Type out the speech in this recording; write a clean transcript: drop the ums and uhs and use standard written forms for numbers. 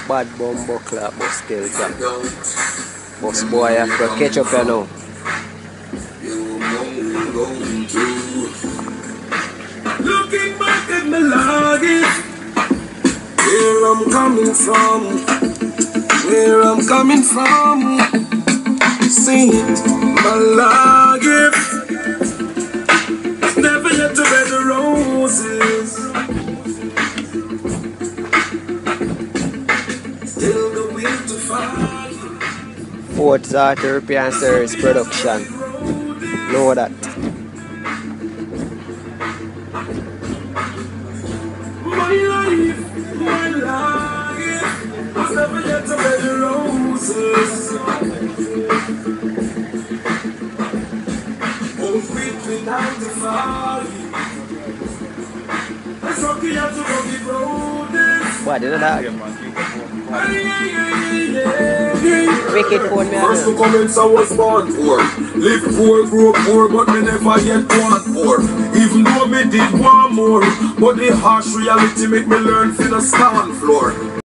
Bad bumbo clap, bus kill jam. Bus boy have to catch up here now. Looking back at my luggage, where I'm coming from, where I'm coming from. See my luggage, never yet to wear the roses. Still the will to fight. Fourth European Series production. Know that. My life was never yet to wear the roses. Oh, sweet without the fire. It's okay to go the road. What did that? Wicked phone me. First to comments I was born for. Live poor, grow poor, but me never yet want more. Even though me did want more, but the harsh reality make me learn for the stand floor.